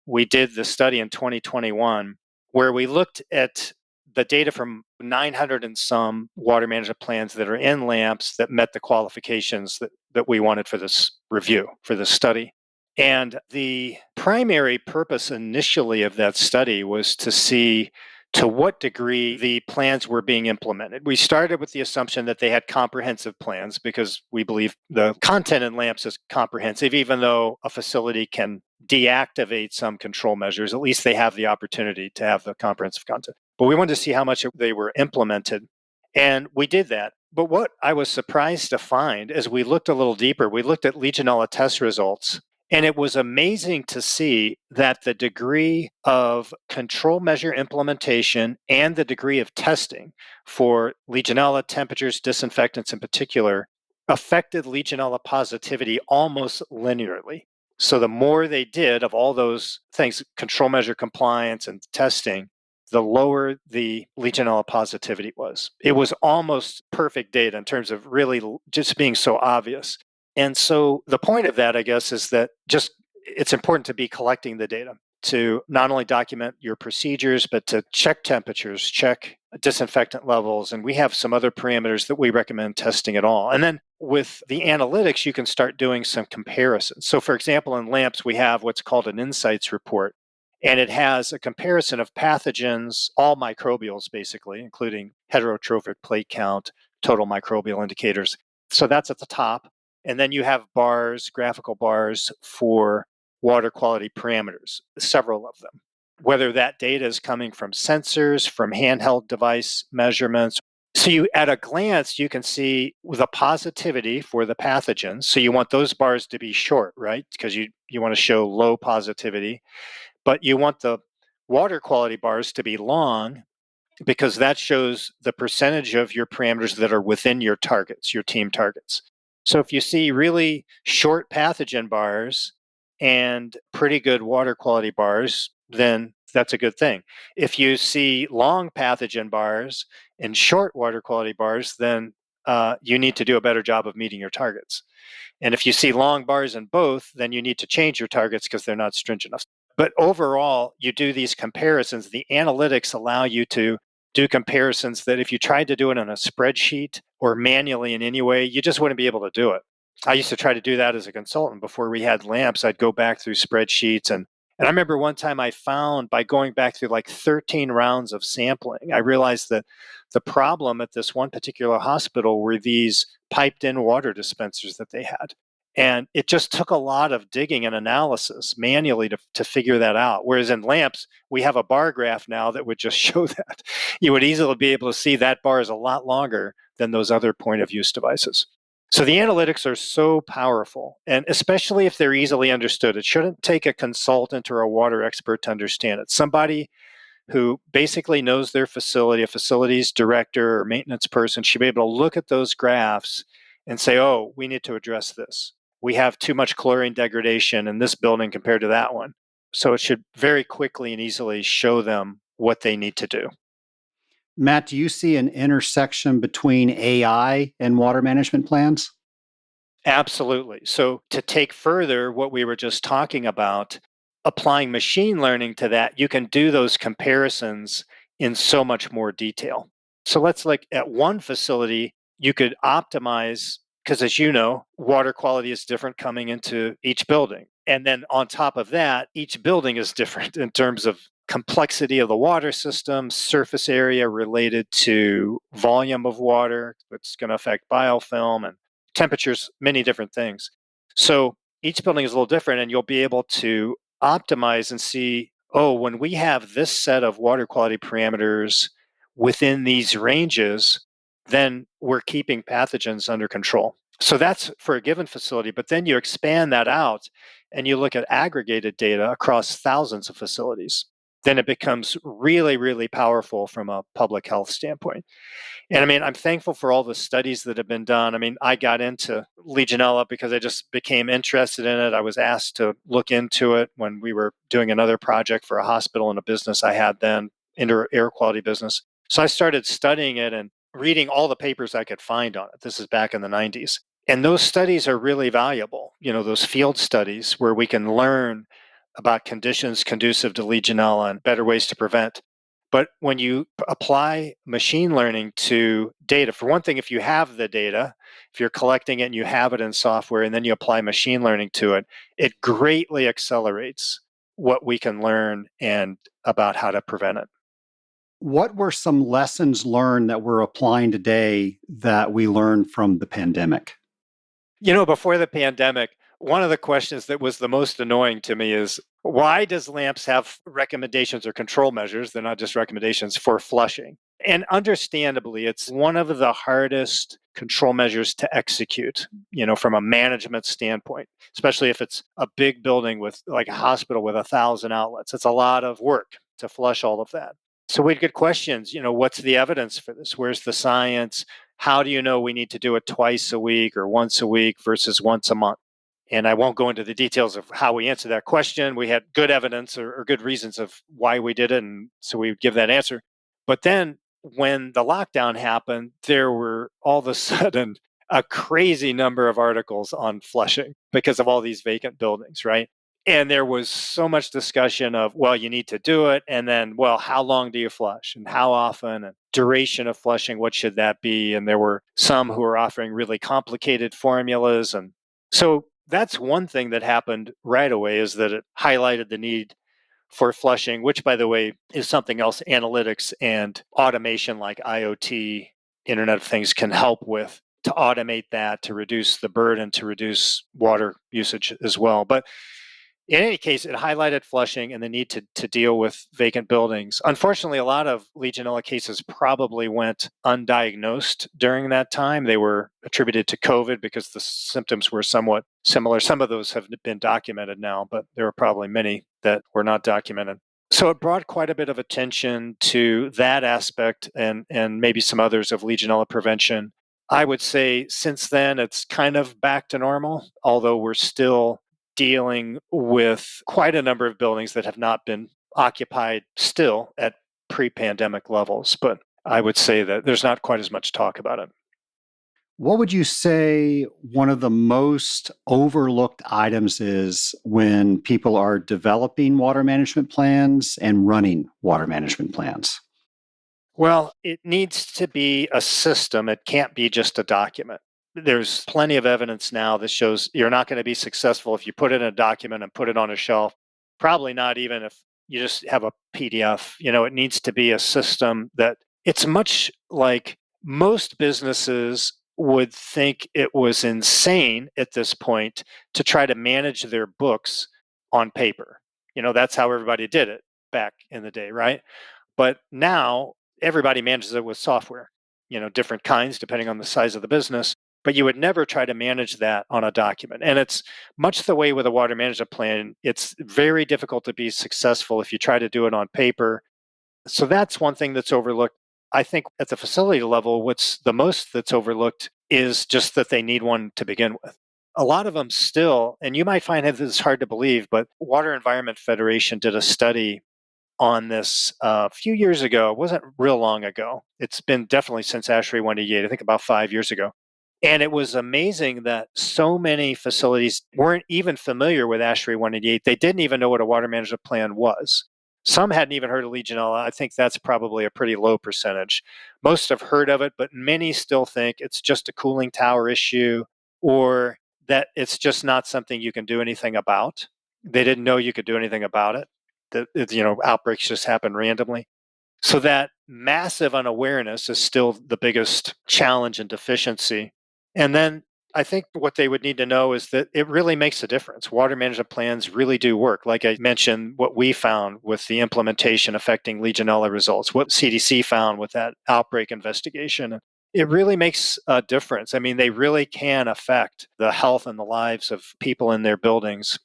We did the study in 2021 where we looked at the data from 900 and some water management plans that are in lamps that met the qualifications that we wanted for this review, for this study. And the primary purpose initially of that study was to see to what degree the plans were being implemented. We started with the assumption that they had comprehensive plans because we believe the content in lamps is comprehensive, even though a facility can deactivate some control measures. At least they have the opportunity to have the comprehensive content. But we wanted to see how much they were implemented. And we did that. But what I was surprised to find as we looked a little deeper, we looked at Legionella test results. And it was amazing to see that the degree of control measure implementation and the degree of testing for Legionella, temperatures, disinfectants in particular, affected Legionella positivity almost linearly. So the more they did of all those things, control measure compliance and testing, the lower the Legionella positivity was. It was almost perfect data in terms of really just being so obvious. And so the point of that, I guess, is that just it's important to be collecting the data to not only document your procedures, but to check temperatures, check disinfectant levels. And we have some other parameters that we recommend testing at all. And then with the analytics, you can start doing some comparisons. So for example, in lamps, we have what's called an insights report. And it has a comparison of pathogens, all microbials basically, including heterotrophic plate count, total microbial indicators. So that's at the top. And then you have bars, graphical bars for water quality parameters, several of them. Whether that data is coming from sensors, from handheld device measurements. So you, at a glance, you can see the positivity for the pathogens. So you want those bars to be short, right? Because you want to show low positivity. But you want the water quality bars to be long because that shows the percentage of your parameters that are within your targets, your team targets. So if you see really short pathogen bars and pretty good water quality bars, then that's a good thing. If you see long pathogen bars and short water quality bars, then you need to do a better job of meeting your targets. And if you see long bars in both, then you need to change your targets because they're not stringent enough. But overall, you do these comparisons. The analytics allow you to do comparisons that if you tried to do it on a spreadsheet or manually in any way, you just wouldn't be able to do it. I used to try to do that as a consultant before we had lamps. I'd go back through spreadsheets. And I remember one time I found by going back through like 13 rounds of sampling, I realized that the problem at this one particular hospital were these piped in water dispensers that they had. And it just took a lot of digging and analysis manually to figure that out. Whereas in lamps, we have a bar graph now that would just show that. You would easily be able to see that bar is a lot longer than those other point of use devices. So the analytics are so powerful, and especially if they're easily understood. It shouldn't take a consultant or a water expert to understand it. Somebody who basically knows their facility, a facilities director or maintenance person, should be able to look at those graphs and say, oh, we need to address this. We have too much chlorine degradation in this building compared to that one. So it should very quickly and easily show them what they need to do. Matt, do you see an intersection between AI and water management plans? Absolutely. So to take further what we were just talking about, applying machine learning to that, you can do those comparisons in so much more detail. So let's look at one facility, you could optimize, because as you know, water quality is different coming into each building. And then on top of that, each building is different in terms of complexity of the water system, surface area related to volume of water, which is going to affect biofilm and temperatures, many different things. So each building is a little different, and you'll be able to optimize and see, oh, when we have this set of water quality parameters within these ranges, then we're keeping pathogens under control. So that's for a given facility, but then you expand that out and you look at aggregated data across thousands of facilities. Then it becomes really, really powerful from a public health standpoint. And I mean, I'm thankful for all the studies that have been done. I mean, I got into Legionella because I just became interested in it. I was asked to look into it when we were doing another project for a hospital and a business I had then, indoor air quality business. So I started studying it and reading all the papers I could find on it. This is back in the 90s. And those studies are really valuable, those field studies where we can learn about conditions conducive to Legionella and better ways to prevent. But when you apply machine learning to data, for one thing, if you have the data, if you're collecting it and you have it in software, and then you apply machine learning to it, it greatly accelerates what we can learn and about how to prevent it. What were some lessons learned that we're applying today that we learned from the pandemic? Before the pandemic, one of the questions that was the most annoying to me is, why does LAMPS have recommendations or control measures? They're not just recommendations for flushing. And understandably, it's one of the hardest control measures to execute, from a management standpoint, especially if it's a big building with like a hospital with 1,000 outlets. It's a lot of work to flush all of that. So we'd get questions, what's the evidence for this? Where's the science? How do you know we need to do it twice a week or once a week versus once a month? And I won't go into the details of how we answered that question. We had good evidence or good reasons of why we did it. And so we would give that answer. But then when the lockdown happened, there were all of a sudden a crazy number of articles on flushing because of all these vacant buildings, right? And there was so much discussion of, well, you need to do it. And then, well, how long do you flush and how often and duration of flushing, what should that be? And there were some who were offering really complicated formulas. And so that's one thing that happened right away, is that it highlighted the need for flushing, which, by the way, is something else analytics and automation like IoT, Internet of Things, can help with, to automate that, to reduce the burden, to reduce water usage as well. But in any case, it highlighted flushing and the need to deal with vacant buildings. Unfortunately, a lot of Legionella cases probably went undiagnosed during that time. They were attributed to COVID because the symptoms were somewhat similar. Some of those have been documented now, but there were probably many that were not documented. So it brought quite a bit of attention to that aspect and maybe some others of Legionella prevention. I would say since then, it's kind of back to normal, although we're still dealing with quite a number of buildings that have not been occupied still at pre-pandemic levels. But I would say that there's not quite as much talk about it. What would you say one of the most overlooked items is when people are developing water management plans and running water management plans? Well, it needs to be a system. It can't be just a document. There's plenty of evidence now that shows you're not going to be successful if you put it in a document and put it on a shelf. Probably not even if you just have a PDF. It needs to be a system that it's much like most businesses would think it was insane at this point to try to manage their books on paper. That's how everybody did it back in the day, right? But now everybody manages it with software, different kinds depending on the size of the business. But you would never try to manage that on a document. And it's much the way with a water management plan. It's very difficult to be successful if you try to do it on paper. So that's one thing that's overlooked. I think at the facility level, what's the most that's overlooked is just that they need one to begin with. A lot of them still, and you might find that this is hard to believe, but Water Environment Federation did a study on this a few years ago. It wasn't real long ago. It's been definitely since ASHRAE 188, I think about 5 years ago. And it was amazing that so many facilities weren't even familiar with ASHRAE 188. They didn't even know what a water management plan was. Some hadn't even heard of Legionella. I think that's probably a pretty low percentage. Most have heard of it, but many still think it's just a cooling tower issue, or that it's just not something you can do anything about. They didn't know you could do anything about it. That outbreaks just happen randomly. So that massive unawareness is still the biggest challenge and deficiency. And then I think what they would need to know is that it really makes a difference. Water management plans really do work. Like I mentioned, what we found with the implementation affecting Legionella results, what CDC found with that outbreak investigation. It really makes a difference. I mean, they really can affect the health and the lives of people in their buildings.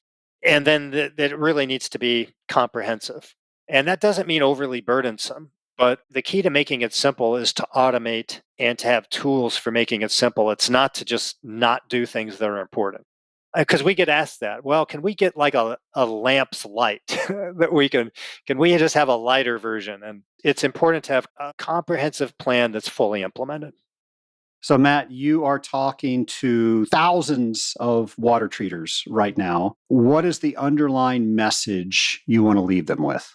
And then that it really needs to be comprehensive. And that doesn't mean overly burdensome. But the key to making it simple is to automate and to have tools for making it simple. It's not to just not do things that are important. Because we get asked that, well, can we get like a lamp's light that can we just have a lighter version? And it's important to have a comprehensive plan that's fully implemented. So, Matt, you are talking to thousands of water treaters right now. What is the underlying message you want to leave them with?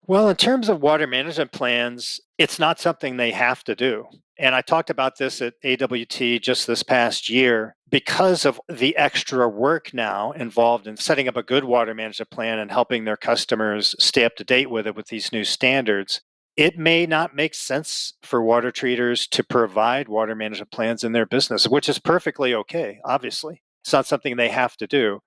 Well, in terms of water management plans, it's not something they have to do. And I talked about this at AWT just this past year. Because of the extra work now involved in setting up a good water management plan and helping their customers stay up to date with it with these new standards, it may not make sense for water treaters to provide water management plans in their business, which is perfectly okay, obviously. It's not something they have to do.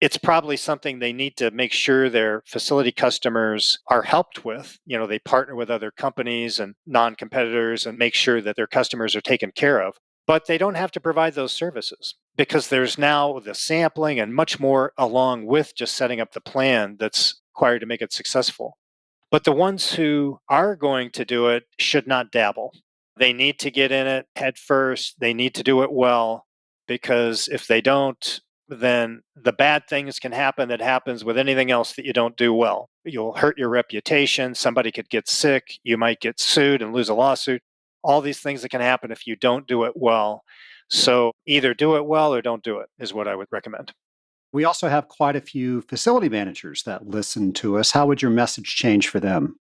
It's probably something they need to make sure their facility customers are helped with. They partner with other companies and non-competitors and make sure that their customers are taken care of. But they don't have to provide those services because there's now the sampling and much more along with just setting up the plan that's required to make it successful. But the ones who are going to do it should not dabble. They need to get in it head first. They need to do it well, because if they don't, then the bad things can happen that happens with anything else that you don't do well. You'll hurt your reputation. Somebody could get sick. You might get sued and lose a lawsuit. All these things that can happen if you don't do it well. So either do it well or don't do it is what I would recommend. We also have quite a few facility managers that listen to us. How would your message change for them?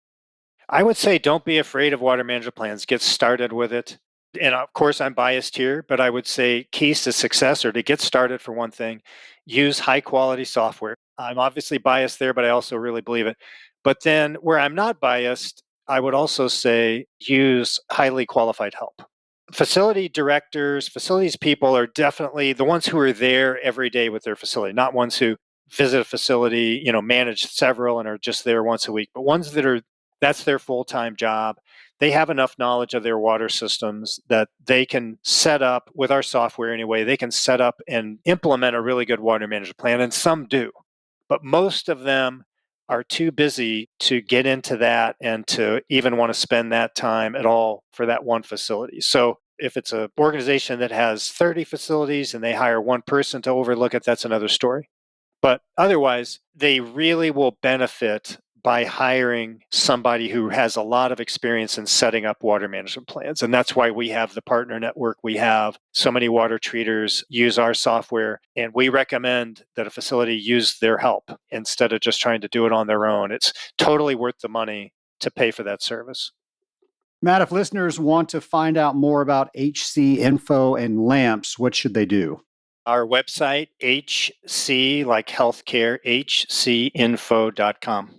I would say don't be afraid of water management plans. Get started with it. And of course, I'm biased here, but I would say keys to success are to get started for one thing, use high quality software. I'm obviously biased there, but I also really believe it. But then where I'm not biased, I would also say use highly qualified help. Facility directors, facilities people are definitely the ones who are there every day with their facility, not ones who visit a facility, manage several and are just there once a week, but ones that's their full-time job. They have enough knowledge of their water systems that they can set up with our software anyway. They can set up and implement a really good water management plan, and some do. But most of them are too busy to get into that and to even want to spend that time at all for that one facility. So if it's an organization that has 30 facilities and they hire one person to overlook it, that's another story. But otherwise, they really will benefit by hiring somebody who has a lot of experience in setting up water management plans. And that's why we have the partner network we have. So many water treaters use our software, and we recommend that a facility use their help instead of just trying to do it on their own. It's totally worth the money to pay for that service. Matt, if listeners want to find out more about HC info and lamps, what should they do? Our website, HC, like healthcare, hcinfo.com.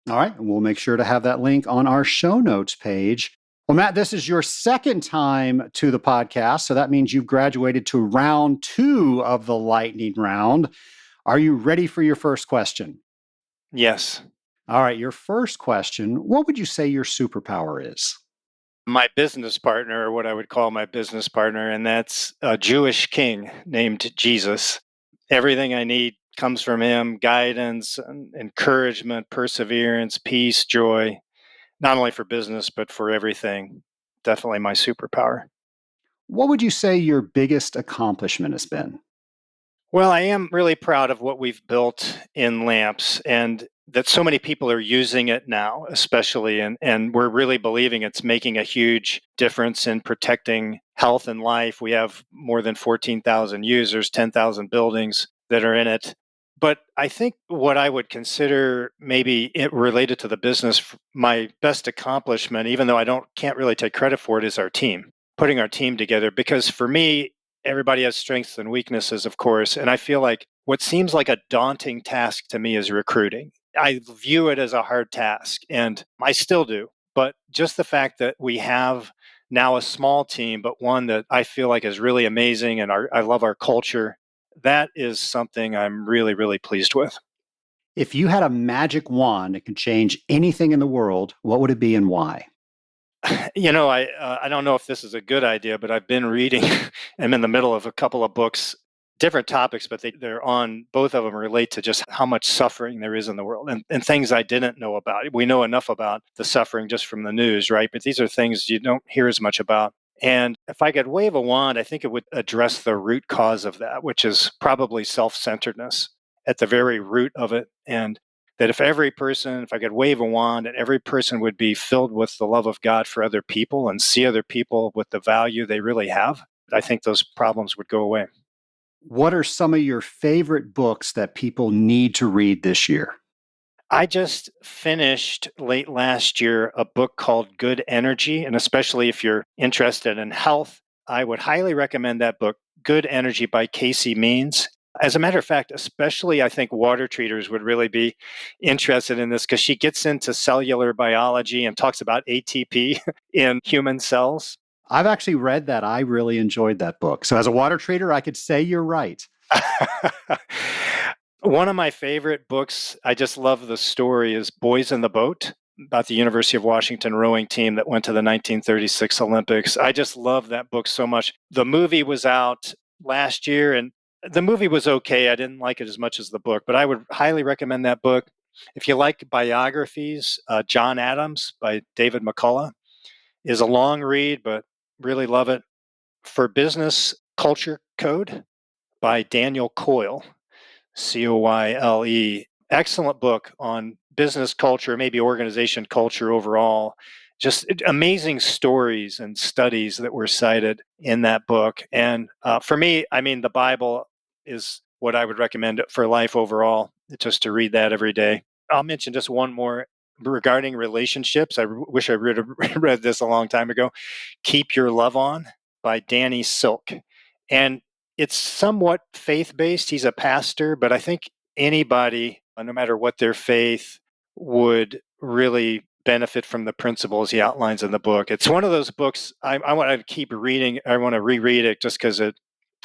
All right. And we'll make sure to have that link on our show notes page. Well, Matt, this is your second time to the podcast. So that means you've graduated to round 2 of the lightning round. Are you ready for your first question? Yes. All right. Your first question, what would you say your superpower is? My business partner, or what I would call my business partner, and that's a Jewish king named Jesus. Everything I need comes from him: guidance, encouragement, perseverance, peace, joy, not only for business, but for everything. Definitely my superpower. What would you say your biggest accomplishment has been? Well, I am really proud of what we've built in lamps, and that so many people are using it now, especially, and we're really believing it's making a huge difference in protecting health and life. We have more than 14,000 users, 10,000 buildings that are in it. But I think what I would consider maybe it related to the business, my best accomplishment, even though can't really take credit for it, is our team, putting our team together. Because for me, everybody has strengths and weaknesses, of course. And I feel like what seems like a daunting task to me is recruiting. I view it as a hard task, and I still do. But just the fact that we have now a small team, but one that I feel like is really amazing, and I love our culture. That is something I'm really, really pleased with. If you had a magic wand that could change anything in the world, what would it be and why? I don't know if this is a good idea, but I've been reading. I'm in the middle of a couple of books, different topics, but they're on, both of them relate to just how much suffering there is in the world, and things I didn't know about. We know enough about the suffering just from the news, right? But these are things you don't hear as much about. And if I could wave a wand, I think it would address the root cause of that, which is probably self-centeredness at the very root of it. And that if I could wave a wand and every person would be filled with the love of God for other people and see other people with the value they really have, I think those problems would go away. What are some of your favorite books that people need to read this year? I just finished late last year a book called Good Energy. And especially if you're interested in health, I would highly recommend that book, Good Energy by Casey Means. As a matter of fact, especially I think water treaters would really be interested in this because she gets into cellular biology and talks about ATP in human cells. I've actually read that. I really enjoyed that book. So as a water treater, I could say you're right. One of my favorite books, I just love the story, is Boys in the Boat, about the University of Washington rowing team that went to the 1936 Olympics. I just love that book so much. The movie was out last year, and the movie was okay. I didn't like it as much as the book, but I would highly recommend that book. If you like biographies, John Adams by David McCullough is a long read, but really love it. For Business, Culture Code by Daniel Coyle, Coyle. Excellent book on business culture, maybe organization culture overall. Just amazing stories and studies that were cited in that book. And for me, I mean, the Bible is what I would recommend for life overall, just to read that every day. I'll mention just one more regarding relationships. I wish I read this a long time ago. Keep Your Love On by Danny Silk. And it's somewhat faith-based. He's a pastor, but I think anybody, no matter what their faith, would really benefit from the principles he outlines in the book. It's one of those books I want to keep reading. I want to reread it just because I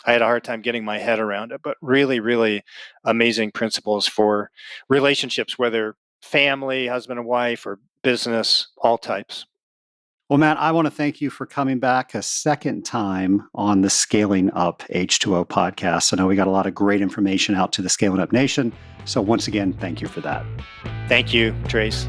had a hard time getting my head around it, but really, really amazing principles for relationships, whether family, husband and wife, or business, all types. Well, Matt, I want to thank you for coming back a second time on the Scaling Up H2O podcast. I know we got a lot of great information out to the Scaling Up Nation. So once again, thank you for that. Thank you, Trace.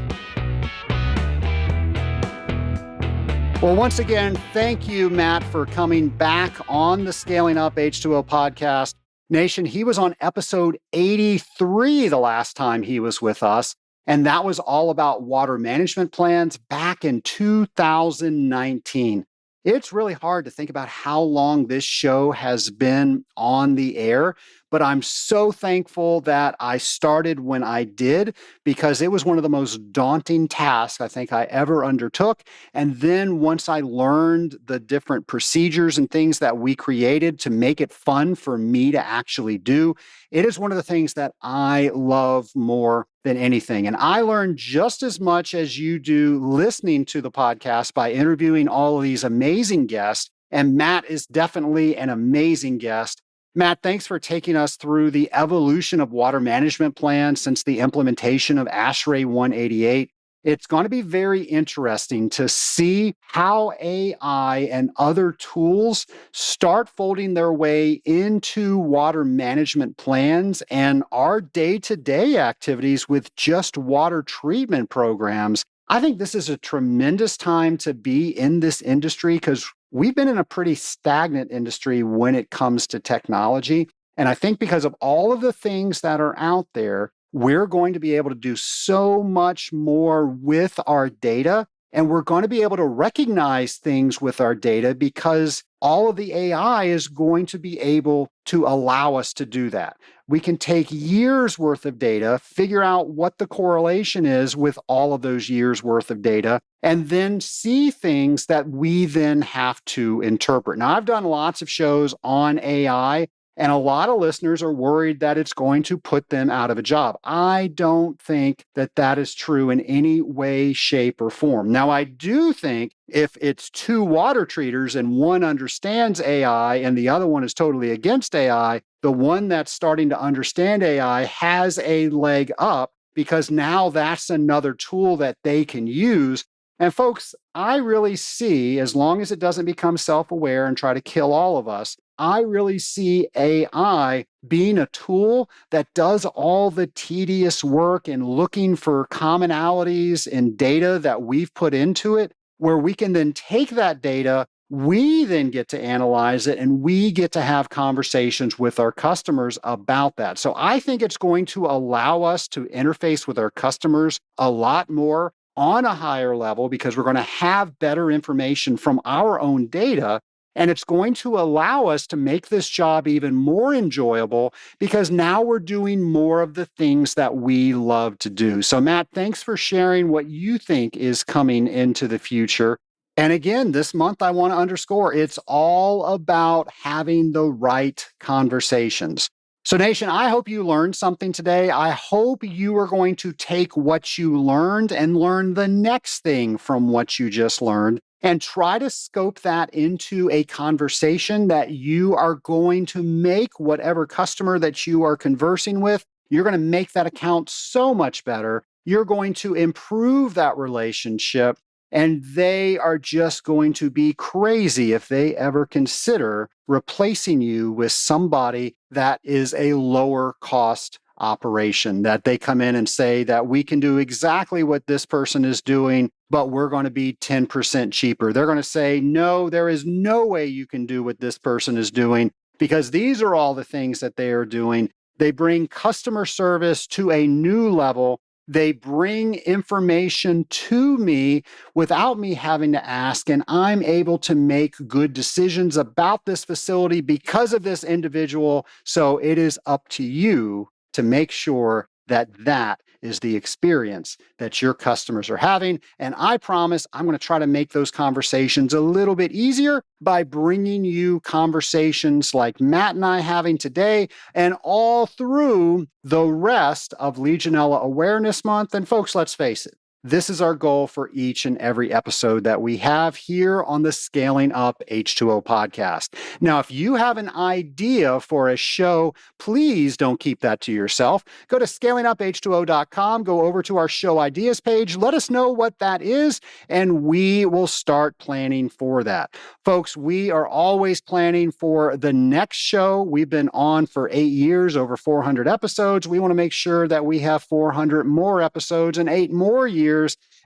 Well, once again, thank you, Matt, for coming back on the Scaling Up H2O podcast. Nation, he was on episode 83 the last time he was with us, and that was all about water management plans back in 2019. It's really hard to think about how long this show has been on the air, but I'm so thankful that I started when I did because it was one of the most daunting tasks I think I ever undertook. And then once I learned the different procedures and things that we created to make it fun for me to actually do, it is one of the things that I love more than anything. And I learned just as much as you do listening to the podcast by interviewing all of these amazing guests. And Matt is definitely an amazing guest. Matt, thanks for taking us through the evolution of water management plans since the implementation of ASHRAE 188. It's going to be very interesting to see how AI and other tools start folding their way into water management plans and our day-to-day activities with just water treatment programs. I think this is a tremendous time to be in this industry because we've been in a pretty stagnant industry when it comes to technology. And I think because of all of the things that are out there, we're going to be able to do so much more with our data. And we're going to be able to recognize things with our data because all of the AI is going to be able to allow us to do that. We can take years worth of data, figure out what the correlation is with all of those years worth of data, and then see things that we then have to interpret. Now, I've done lots of shows on AI. And a lot of listeners are worried that it's going to put them out of a job. I don't think that that is true in any way, shape, or form. Now, I do think if it's two water treaters and one understands AI and the other one is totally against AI, the one that's starting to understand AI has a leg up because now that's another tool that they can use. And folks, I really see, as long as it doesn't become self-aware and try to kill all of us, I really see AI being a tool that does all the tedious work in looking for commonalities in data that we've put into it, where we can then take that data, we then get to analyze it, and we get to have conversations with our customers about that. So I think it's going to allow us to interface with our customers a lot more on a higher level because we're going to have better information from our own data. And it's going to allow us to make this job even more enjoyable because now we're doing more of the things that we love to do. So, Matt, thanks for sharing what you think is coming into the future. And again, this month, I want to underscore it's all about having the right conversations. So, Nation, I hope you learned something today. I hope you are going to take what you learned and learn the next thing from what you just learned and try to scope that into a conversation that you are going to make whatever customer that you are conversing with. You're going to make that account so much better. You're going to improve that relationship. And they are just going to be crazy if they ever consider replacing you with somebody that is a lower cost operation, that they come in and say that we can do exactly what this person is doing, but we're going to be 10% cheaper. They're going to say, no, there is no way you can do what this person is doing because these are all the things that they are doing. They bring customer service to a new level. They bring information to me without me having to ask, and I'm able to make good decisions about this facility because of this individual. So it is up to you to make sure that that is the experience that your customers are having. And I promise I'm going to try to make those conversations a little bit easier by bringing you conversations like Matt and I having today and all through the rest of Legionella Awareness Month. And folks, let's face it, this is our goal for each and every episode that we have here on the Scaling Up H2O podcast. Now, if you have an idea for a show, please don't keep that to yourself. Go to scalinguph2o.com, go over to our show ideas page, let us know what that is, and we will start planning for that. Folks, we are always planning for the next show. We've been on for 8 years, over 400 episodes. We want to make sure that we have 400 more episodes and 8 more years.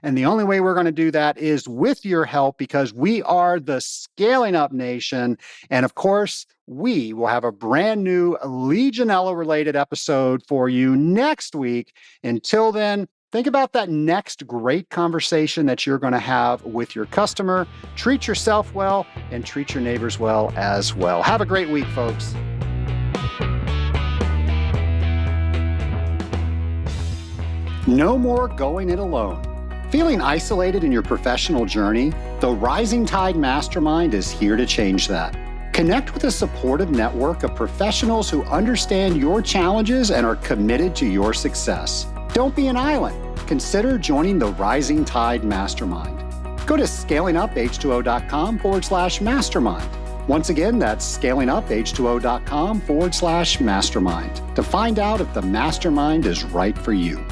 And the only way we're going to do that is with your help because we are the Scaling Up Nation. And of course, we will have a brand new Legionella related episode for you next week. Until then, think about that next great conversation that you're going to have with your customer. Treat yourself well and treat your neighbors well as well. Have a great week, folks. No more going it alone. Feeling isolated in your professional journey? The Rising Tide Mastermind is here to change that. Connect with a supportive network of professionals who understand your challenges and are committed to your success. Don't be an island. Consider joining the Rising Tide Mastermind. Go to scalinguph2o.com/mastermind. Once again, that's scalinguph2o.com/mastermind to find out if the mastermind is right for you.